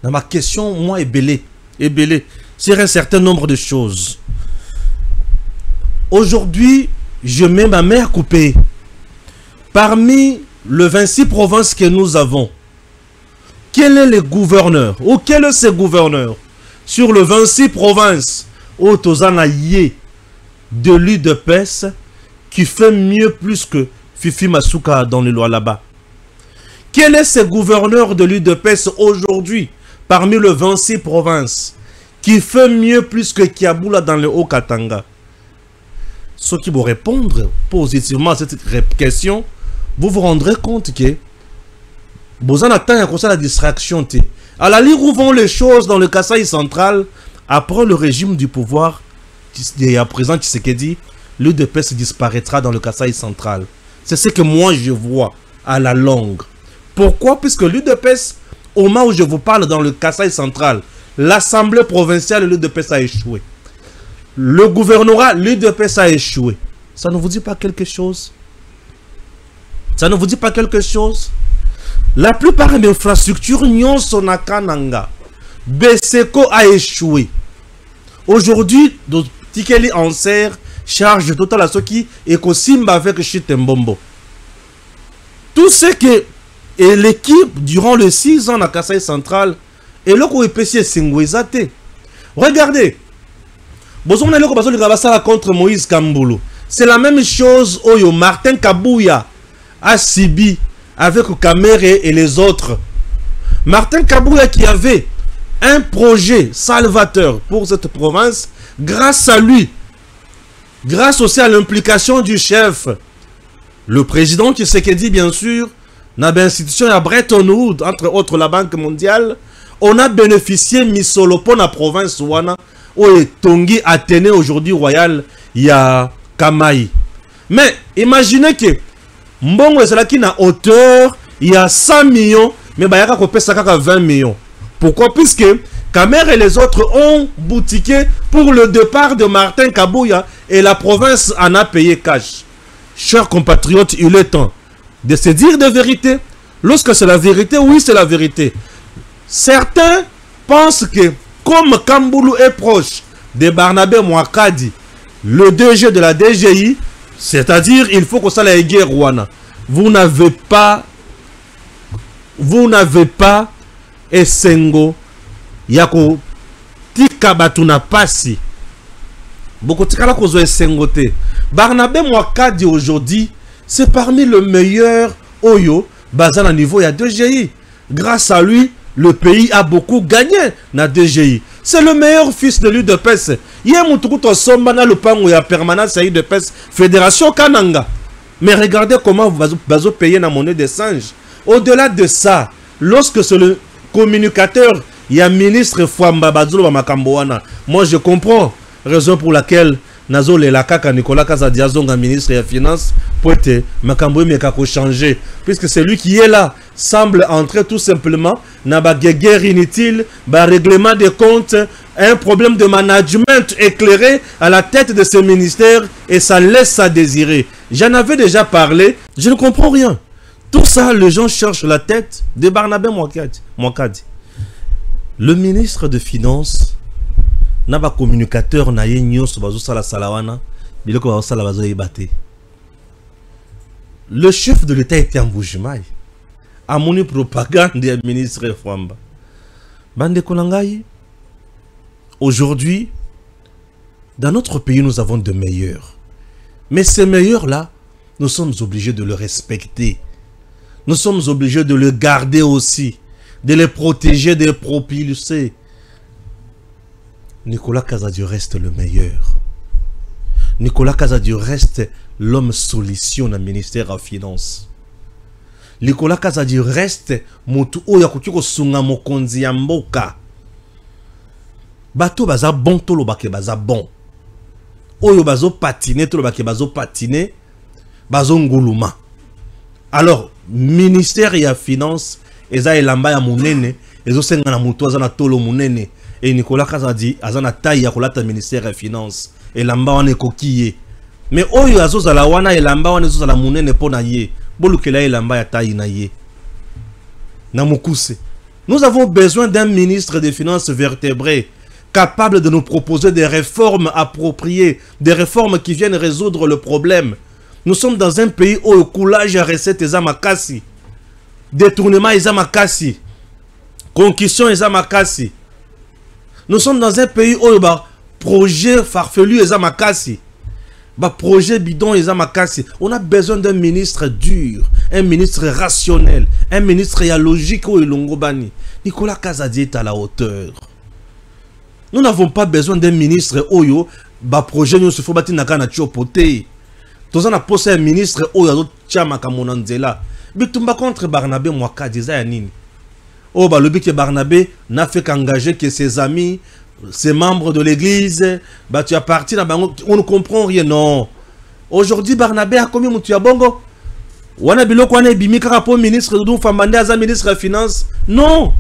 Dans ma question, moi, est belé sur un certain nombre de choses. Aujourd'hui, je mets ma main à couper. Parmi les 26 provinces que nous avons, quel est le gouverneur? Ou quel est ce gouverneur? Sur les 26 provinces, au Tozanaye de l'UDPS, qui fait mieux plus que Fifi Masuka dans les lois là-bas. Quel est ce gouverneur de l'UDPS aujourd'hui, parmi les 26 provinces, qui fait mieux plus que Kiaboula dans le Haut-Katanga? Ceux qui vont répondre positivement à cette question, vous vous rendrez compte que vous en attendez comme ça la distraction. À la ligne où vont les choses dans le Kasai Central, après le régime du pouvoir, à présent Tshisekedi, l'UDPS disparaîtra dans le Kasai Central. C'est ce que moi je vois à la longue. Pourquoi? Puisque l'UDPS, au moment où je vous parle dans le Kasai Central, l'Assemblée provinciale de l'UDPS a échoué. Le gouvernorat, l'UDPS a échoué. Ça ne vous dit pas quelque chose? Ça ne vous dit pas quelque chose? La plupart des infrastructures Nyon Sonakananga, Beseko a échoué. Aujourd'hui, Tikeli en serre, charge totale à ceux qui et Simba avec Chitembombo. Tout ce que et l'équipe durant les 6 ans à Kasaï Central et là qu'on est PC Singouizate. Regardez. Bozon est là qu'on contre Moïse Kamboulou. C'est la même chose Oyo Martin Kabouya à Sibi avec Kamere et les autres. Martin Kabouya qui avait un projet salvateur pour cette province, grâce à lui, grâce aussi à l'implication du chef, le président Tshisekedi bien sûr, dans l'institution à Bretton Woods, entre autres la Banque mondiale, on a bénéficié Misolo pour la province Wana, où est Tongi Athénée aujourd'hui royal, il y a Kamaï. Mais imaginez que Mbongo est là qui n'a hauteur, il y a 100 millions, mais il y a 20 millions. Pourquoi? Puisque Kamer et les autres ont boutiqué pour le départ de Martin Kabouya et la province en a payé cash. Chers compatriotes, il est temps de se dire de vérité. Lorsque c'est la vérité, oui, c'est la vérité. Certains pensent que comme Kamboulou est proche de Barnabé Mouakadi, le DG de la DGI, c'est-à-dire il faut que ça la guerre Rwanda. Vous n'avez pas Esengo Yako Tika Batuna Pasi. Beaucoup de cas qu'on Esengo te. Barnabé Mouakadi aujourd'hui, c'est parmi le meilleur Oyo basé à niveau il y a DGI. Grâce à lui, le pays a beaucoup gagné dans DGI. C'est le meilleur fils de l'UDPS. Il y a un truc somba le pan où il y a permanence à l'UDPS Fédération Kananga. Mais regardez comment vous allez payer la monnaie des singes. Au-delà de ça, lorsque c'est le communicateur, il y a ministre Fouamba Bazulo Makamboana. Moi je comprends. Raison pour laquelle Nazo le Lakaka Nicolas Kazadiazonga ministre des Finances pour être Makamboui Mekako changer. Puisque c'est lui qui est là. Semble entrer tout simplement dans la guerre inutile, le règlement des comptes, un problème de management éclairé à la tête de ce ministère et ça laisse à désirer. J'en avais déjà parlé, je ne comprends rien. Tout ça, les gens cherchent la tête de Barnabé Mouakadi. Le ministre de Finances n'a pas communicateur, n'a pas le chef de l'État était en Boujimaï. A mon propagande des ministres Fouamba. Bande Konangaï. Aujourd'hui, dans notre pays, nous avons de meilleurs. Mais ces meilleurs-là, nous sommes obligés de le respecter. Nous sommes obligés de le garder aussi. De les protéger, de les propulser. Nicolas Kazadi reste le meilleur. Nicolas Kazadi reste l'homme solution dans le ministère des Finances. Nicolas Kazadi reste motu oya kutiko sunga mokonzi ya mboka. Bato baza bon tolo bake baza bon. Oyo bazo patiner tolo bake bazo patiner bazo nguluma. Alors ministère ya finance eza elamba ya munene ezo senga na mutu aza na tolo munene et Nicolas Kazadi aza na taille ya kolata ministère ya finance elamba wana ekokiye. Mais oyo azozala wana elamba wana ezozala munene pona ye. Nous avons besoin d'un ministre des Finances vertébré, capable de nous proposer des réformes appropriées, des réformes qui viennent résoudre le problème. Nous sommes dans un pays où le coulage à recette est amakasi, détournement est amakasi, concussion est amakasi. Nous sommes dans un pays où le projet farfelu est amakasi. Projet bidon et zamakasi. On a besoin d'un ministre dur, un ministre rationnel, un ministre logique ou Longobani. Nicolas Kazadi est à la hauteur. Nous n'avons pas besoin d'un ministre oyo projet nous se faut bâtir nakana chopote. Tous on a posé un ministre oyo chama kamonanzela. Bitumba contre Barnabé Mouakadi za nini. Oh le but que Barnabé n'a fait qu'engager que ses amis, ses membres de l'église, tu as parti dans on ne comprend rien, non. Aujourd'hui, Barnabé a commis Moutia Bongo. Wana biloko wana bimika rapport ministre de Fambande aza ministre des Finances. Non.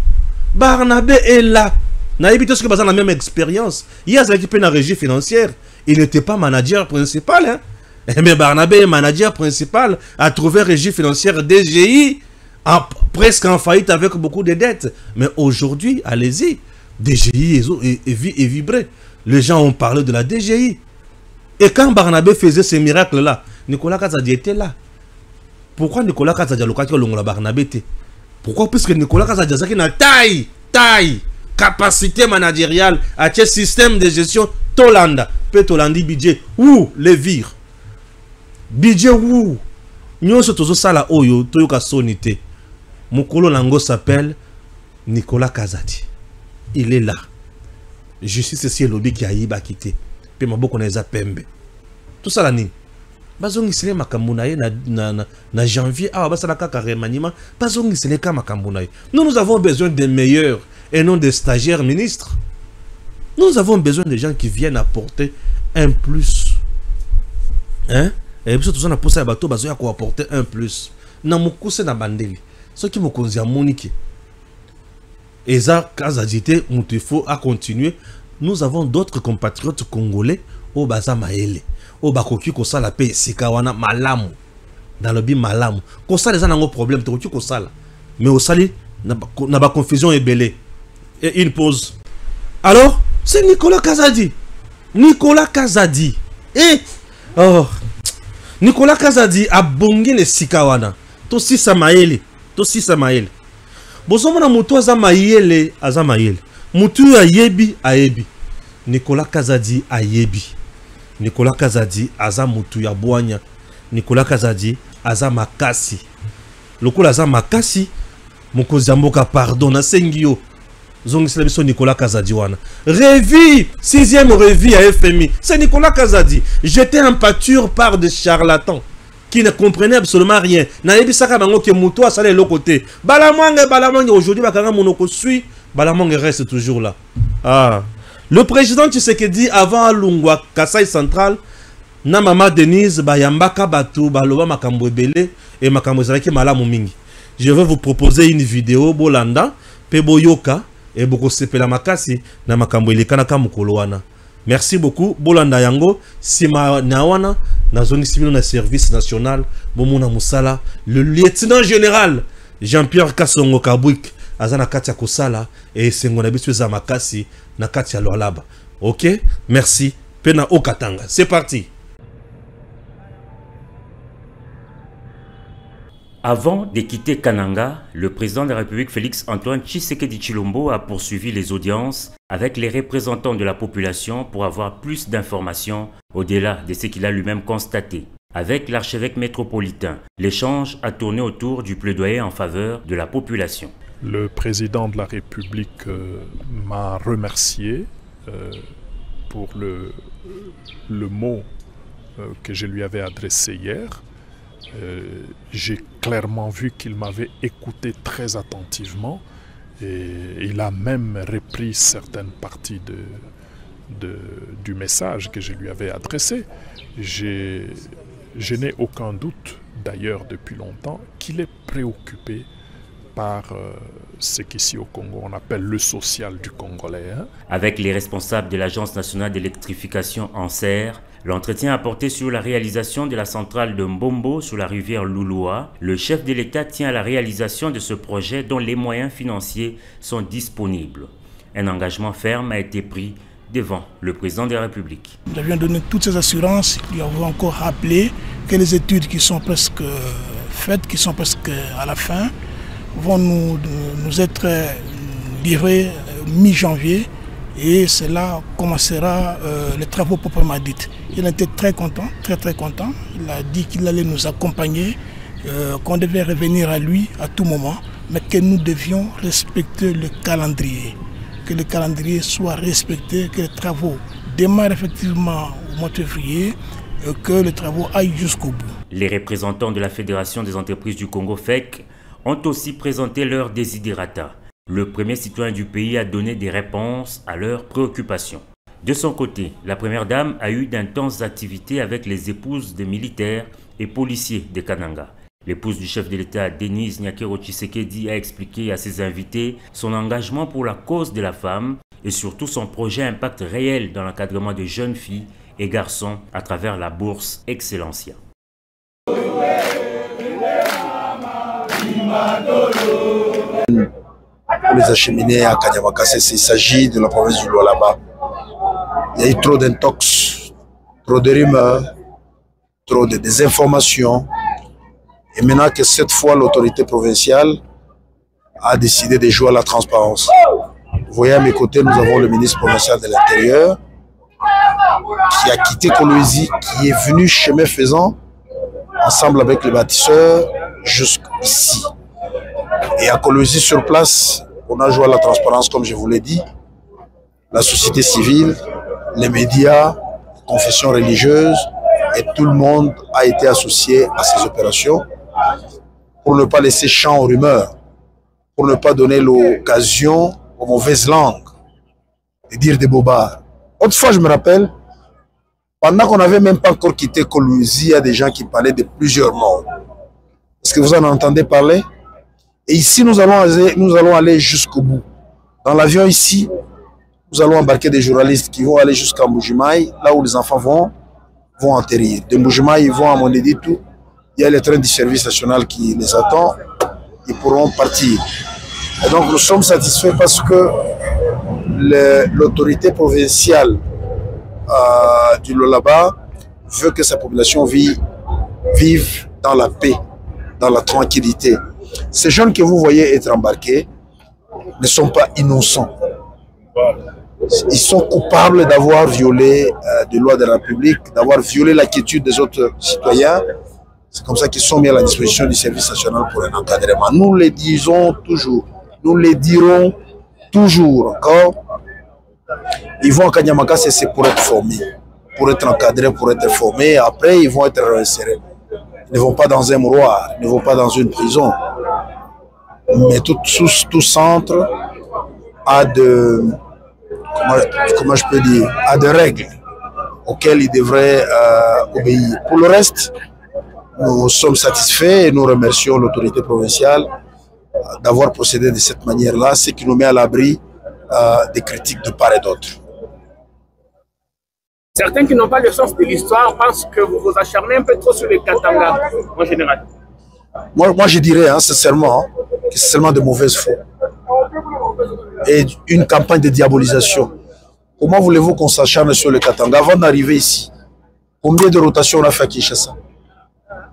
Barnabé est là. N'a évité ce que basé la même expérience. Il y a qui la régie financière. Il n'était pas manager principal. Hein. Mais Barnabé est manager principal. A trouvé régie financière DGI. Presque en faillite avec beaucoup de dettes. Mais aujourd'hui, allez-y. DGI est vibré. Les gens ont parlé de la DGI. Et quand Barnabé faisait ces miracles-là, Nicolas Kazadi était là. Pourquoi Nicolas Kazadi a le Barnabé? Pourquoi? Puisque Nicolas Kazadi a taille, capacité managériale, à ce système de gestion, Tolanda, peut Tolandi budget, ou les vire. Budget, ou. Nous sommes sala oyo, toyoka sonité. Mokolo Lango s'appelle Nicolas Kazadi. Il est là. Justice c'est lobby qui a yiba quitté. Puis ma boko na pembe. Tout ça la ni. Bazongi sele makambunaye na janvier ah basala kaka remaniement. Bazongi sele ka makambunaye. Nous avons besoin des meilleurs et non des stagiaires ministres. Nous avons besoin de gens qui viennent apporter un plus. Hein? Et puis tout ça na poussé à bateau bazoya ko apporter un plus. Na mukuse na bandeli. Ce qui me konzi a monique. Et ça, Kazadité, Moutifo a continué. Nous avons d'autres compatriotes congolais au Baza Maele, au Bakoki Kosa la paix, Sikawana Malamu, dans le bi Malamu. Kosa les gens ont un problème, tu Kosa là. Mais au Sali, n'a pas confusion et belé. Et une pause. Alors, c'est Nicolas Kazadi. Nicolas Kazadi. Et, oh, Nicolas Kazadi a bongé les Sikawana. Tosi Samaele. Tosi Samaele. Bozomona mutu azamayele azamayele. Mutu ayebi ayebi. Nicolas Kazadi ayebi. Nicolas Kazadi aza mutu ya boanya. Nicolas Kazadi aza makasi. Lokola aza makasi mokozi mboka pardon na sengio. Zongisela biso Nicolas Kazadi wana. Révi, 6e révi à FMI. C'est Nicolas Kazadi. J'étais en pâture par des charlatans qui ne comprenaient absolument rien. Naebisaka bango ke muto asale l'autre côté. Balamangue aujourd'hui bakanga monoko suit, Balamangue reste toujours là. Ah. Le président Tshisekedi avant Lungwa Kasai Central na mama Denise bayambaka batu baloba makambo ebele et makambo ezalaki malamu mingi. Je vais vous proposer une vidéo bolanda pe boyoka et boko sepela makasi na makambo elekana ka mukolo wana. Merci beaucoup. Bolanda yango sima nawana na zone civile na service national bomona musala le lieutenant général Jean-Pierre Kassongo Kabwik azana katia kosala et sengona biso za makasi na katia lolaba. OK? Merci. Pena okatanga. C'est parti. Avant de quitter Kananga, le président de la République Félix-Antoine Tshisekedi Tshilombo a poursuivi les audiences avec les représentants de la population pour avoir plus d'informations au-delà de ce qu'il a lui-même constaté. Avec l'archevêque métropolitain, l'échange a tourné autour du plaidoyer en faveur de la population. Le président de la République m'a remercié pour le mot que je lui avais adressé hier. J'ai clairement vu qu'il m'avait écouté très attentivement et il a même repris certaines parties du message que je lui avais adressé. Je n'ai aucun doute, d'ailleurs depuis longtemps, qu'il est préoccupé par ce qu'ici au Congo on appelle le social du Congolais. Hein. Avec les responsables de l'Agence nationale d'électrification ANSER, l'entretien a porté sur la réalisation de la centrale de Mbombo sur la rivière Louloua. Le chef de l'État tient à la réalisation de ce projet dont les moyens financiers sont disponibles. Un engagement ferme a été pris devant le président de la République. Nous avions donné toutes ces assurances, nous avons encore rappelé que les études qui sont presque faites, qui sont presque à la fin, vont nous être livrées mi-janvier et cela commencera les travaux proprement dits. Il était très content, très content. Il a dit qu'il allait nous accompagner, qu'on devait revenir à lui à tout moment, mais que nous devions respecter le calendrier. Que le calendrier soit respecté, que les travaux démarrent effectivement au mois de février, que les travaux aillent jusqu'au bout. Les représentants de la Fédération des entreprises du Congo FEC ont aussi présenté leurs desiderata. Le premier citoyen du pays a donné des réponses à leurs préoccupations. De son côté, la première dame a eu d'intenses activités avec les épouses des militaires et policiers de Kananga. L'épouse du chef de l'État, Denise Nyakero Tshisekedi, a expliqué à ses invités son engagement pour la cause de la femme et surtout son projet impact réel dans l'encadrement de jeunes filles et garçons à travers la bourse Excellencia. Les acheminés à Kanyamakase, il s'agit de la province du Lualaba. Il y a eu trop d'intox, trop de rumeurs, trop de désinformations. Et maintenant que cette fois l'autorité provinciale a décidé de jouer à la transparence. Vous voyez à mes côtés, nous avons le ministre provincial de l'Intérieur qui a quitté Kolwezi, qui est venu chemin faisant ensemble avec les bâtisseurs jusqu'ici. Et à Kolwezi sur place, on a joué à la transparence comme je vous l'ai dit. La société civile, les médias, les confessions religieuses et tout le monde a été associé à ces opérations pour ne pas laisser champ aux rumeurs, pour ne pas donner l'occasion aux mauvaises langues de dire des bobards. Autrefois, je me rappelle, pendant qu'on n'avait même pas encore quitté Kolwezi, il y a des gens qui parlaient de plusieurs morts. Est-ce que vous en entendez parler? Et ici, nous allons aller jusqu'au bout. Dans l'avion ici, nous allons embarquer des journalistes qui vont aller jusqu'à Mbujimayi, là où les enfants vont atterrir. De Mbujimayi, ils vont à Moneditu. Il y a le train du service national qui les attend. Ils pourront partir. Et donc, nous sommes satisfaits parce que l'autorité provinciale du Lualaba veut que sa population vive dans la paix, dans la tranquillité. Ces jeunes que vous voyez être embarqués ne sont pas innocents. Ils sont coupables d'avoir violé des lois de la République, d'avoir violé la quiétude des autres citoyens. C'est comme ça qu'ils sont mis à la disposition du service national pour un encadrement. Nous le disons toujours, nous le dirons toujours encore. Ils vont à Kanyamaka, c'est pour être formés, pour être encadrés, pour être formés. Après, ils vont être réinsérés. Ils ne vont pas dans un mouroir, ils ne vont pas dans une prison. Mais tout centre a de, comment je peux dire, a des règles auxquelles ils devraient obéir. Pour le reste, nous sommes satisfaits et nous remercions l'autorité provinciale d'avoir procédé de cette manière-là, ce qui nous met à l'abri des critiques de part et d'autre. Certains qui n'ont pas le sens de l'histoire pensent que vous vous acharnez un peu trop sur les Katanga en général. Moi je dirais sincèrement que c'est seulement de mauvaises foi et une campagne de diabolisation. Comment voulez-vous qu'on s'acharne sur le Katanga avant d'arriver ici? Combien de rotations on a fait à Kinshasa?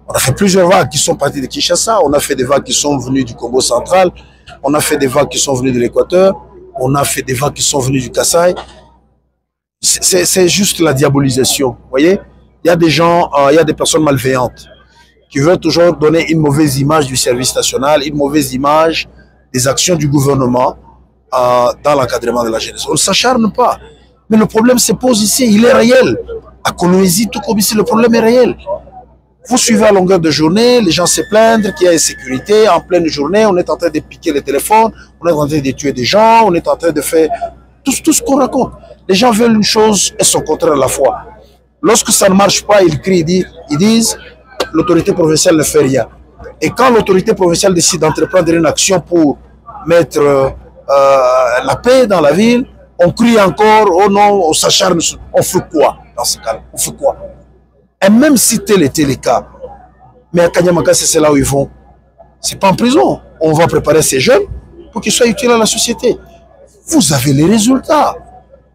On a fait plusieurs vagues qui sont parties de Kinshasa, on a fait des vagues qui sont venues du Congo central, on a fait des vagues qui sont venues de l'Équateur, on a fait des vagues qui sont venues du Kasaï. C'est juste la diabolisation, vous voyez? Il y a des gens, il y a des personnes malveillantes qui veulent toujours donner une mauvaise image du service national, une mauvaise image des actions du gouvernement dans l'encadrement de la jeunesse. On ne s'acharne pas. Mais le problème se pose ici, il est réel. À Kolwezi, tout comme ici, le problème est réel. Vous suivez à longueur de journée, les gens se plaignent qu'il y a insécurité. En pleine journée, on est en train de piquer les téléphones, on est en train de tuer des gens, on est en train de faire tout ce qu'on raconte. Les gens veulent une chose et son contraire à la fois. Lorsque ça ne marche pas, ils crient, ils disent l'autorité provinciale ne fait rien. Et quand l'autorité provinciale décide d'entreprendre une action pour mettre la paix dans la ville, on crie encore, oh non, on s'acharne, on fait quoi dans ce cas-là? On fait quoi? Et même si tel était le cas, mais à Kanyamaka, c'est là où ils vont. C'est pas en prison. On va préparer ces jeunes pour qu'ils soient utiles à la société. Vous avez les résultats.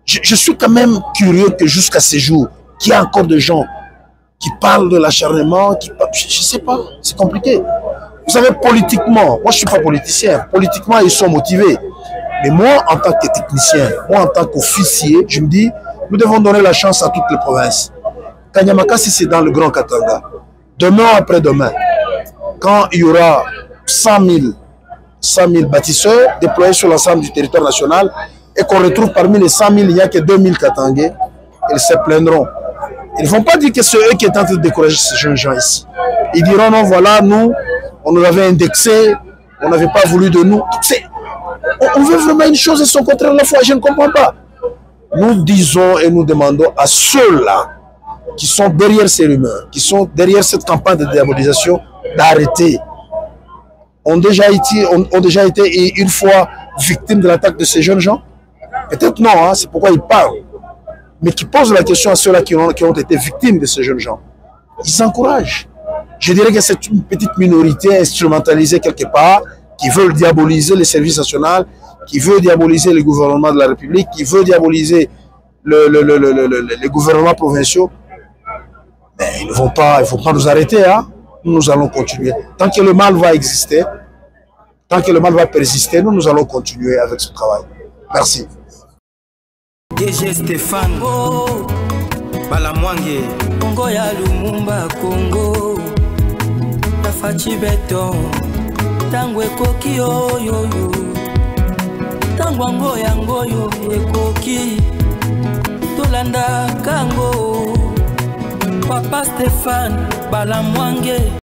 Je suis quand même curieux que jusqu'à ces jours, qu'il y a encore des gens qui parlent de l'acharnement, je ne sais pas, c'est compliqué. Vous savez, politiquement, moi je ne suis pas politicien, politiquement ils sont motivés. Mais moi, en tant que technicien, moi en tant qu'officier, je me dis, nous devons donner la chance à toutes les provinces. Kanyamaka, si c'est dans le Grand Katanga, demain après-demain, quand il y aura 100 000 bâtisseurs déployés sur l'ensemble du territoire national et qu'on retrouve parmi les 100 000, il n'y a que 2000 Katangais, ils se plaindront. Ils ne vont pas dire que c'est eux qui sont en train de décourager ces jeunes gens ici. Ils diront non, voilà, nous, on nous avait indexé, on n'avait pas voulu de nous. On veut vraiment une chose et son contraire à la fois, je ne comprends pas. Nous disons et nous demandons à ceux-là qui sont derrière ces rumeurs, qui sont derrière cette campagne de diabolisation, d'arrêter. Ont déjà été une fois victimes de l'attaque de ces jeunes gens? Peut-être non, hein, c'est pourquoi ils parlent. Mais qui posent la question à ceux-là qui ont été victimes de ces jeunes gens. Ils encouragent. Je dirais que c'est une petite minorité instrumentalisée quelque part, qui veut diaboliser les services nationaux, qui veut diaboliser le gouvernement de la République, qui veut diaboliser les gouvernements provinciaux, mais ils ne vont pas nous arrêter. Hein. Nous allons continuer. Tant que le mal va exister, tant que le mal va persister, nous allons continuer avec ce travail. Merci. DG Stéphane Balamwange Congo ya Lumumba Congo Tafachi beton Tangwe koki oyoyo Tangwango yangoyo ekoki Tolanda kango Papa Stéphane Balamwange